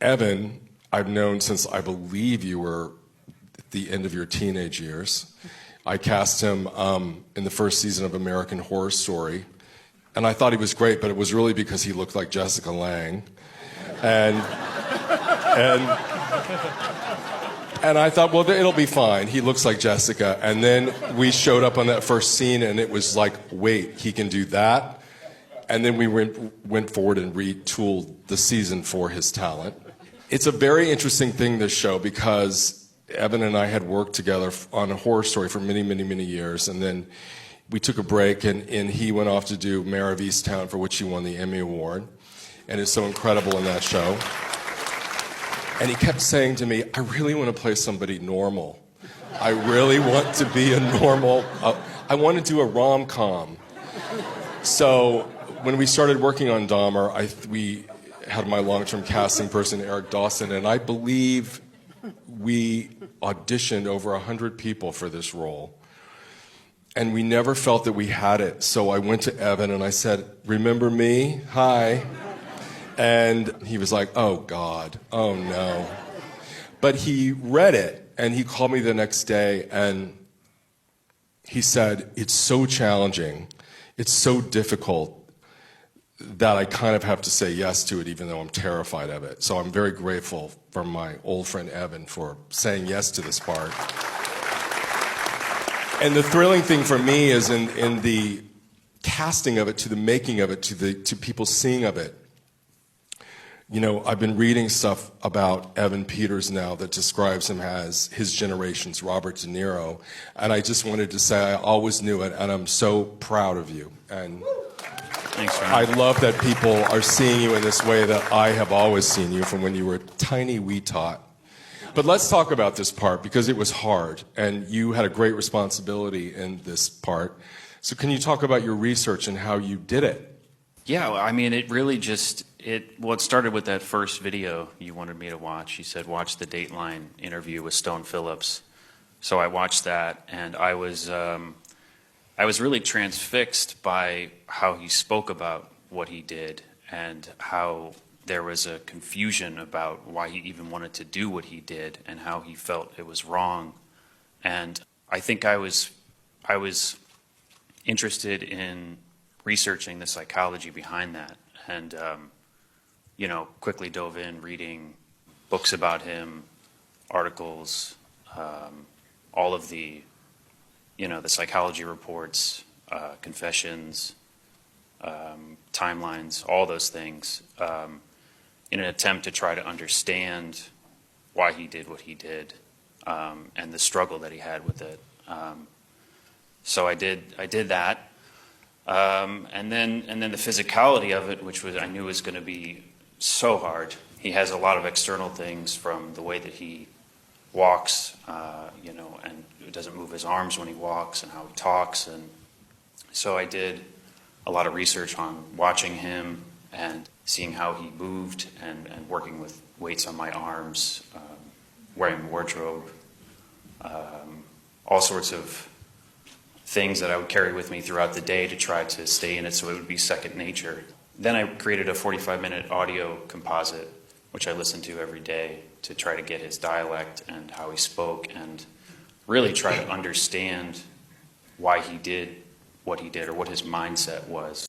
Evan, I've known since I believe you were at the end of your teenage years. I cast him in the first season of American Horror Story, and I thought he was great, but it was really because he looked like Jessica Lange. And I thought, well, it'll be fine. He looks like Jessica. And then we showed up on that first scene, and it was like, wait, he can do that? And then we went forward and retooled the season for his talent. It's a very interesting thing, this show, because Evan and I had worked together on a Horror Story for many, many, many years. And then we took a break, and he went off to do Mayor of Easttown, for which he won the Emmy Award. And is so incredible in that show. And he kept saying to me, I really want to play somebody normal. I really want to be a normal, I want to do a rom-com. So when we started working on Dahmer, we had my long-term casting person, Eric Dawson, and I believe we auditioned over 100 people for this role. And we never felt that we had it. So I went to Evan and I said, remember me? Hi. And he was like, oh, God, oh, no. But he read it, and he called me the next day, and he said, it's so challenging, it's so difficult, that I kind of have to say yes to it, even though I'm terrified of it. So I'm very grateful for my old friend Evan for saying yes to this part. And the thrilling thing for me is in the casting of it, to the making of it, to people seeing of it. You know, I've been reading stuff about Evan Peters now that describes him as his generation's Robert De Niro. And I just wanted to say I always knew it, and I'm so proud of you. And thanks, Ron. I love that people are seeing you in this way that I have always seen you from when you were a tiny wee tot. But let's talk about this part, because it was hard, and you had a great responsibility in this part. So can you talk about your research and how you did it? Yeah, well, I mean, it really just, it started with that first video you wanted me to watch. You said, watch the Dateline interview with Stone Phillips. So I watched that, and I was really transfixed by how he spoke about what he did, and how there was a confusion about why he even wanted to do what he did, and how he felt it was wrong. And I think I was interested in researching the psychology behind that, and you know, quickly dove in reading books about him, articles, all of the, you know, the psychology reports, confessions, timelines, all those things, in an attempt to try to understand why he did what he did, and the struggle that he had with it. So I did that. And then the physicality of it, which I knew was going to be so hard. He has a lot of external things, from the way that he walks, you know, and doesn't move his arms when he walks, and how he talks. And so I did a lot of research on watching him and seeing how he moved, and working with weights on my arms, wearing wardrobe, all sorts of things that I would carry with me throughout the day to try to stay in it so it would be second nature. Then I created a 45-minute audio composite, which I listened to every day to try to get his dialect and how he spoke, and really try to understand why he did what he did, or what his mindset was.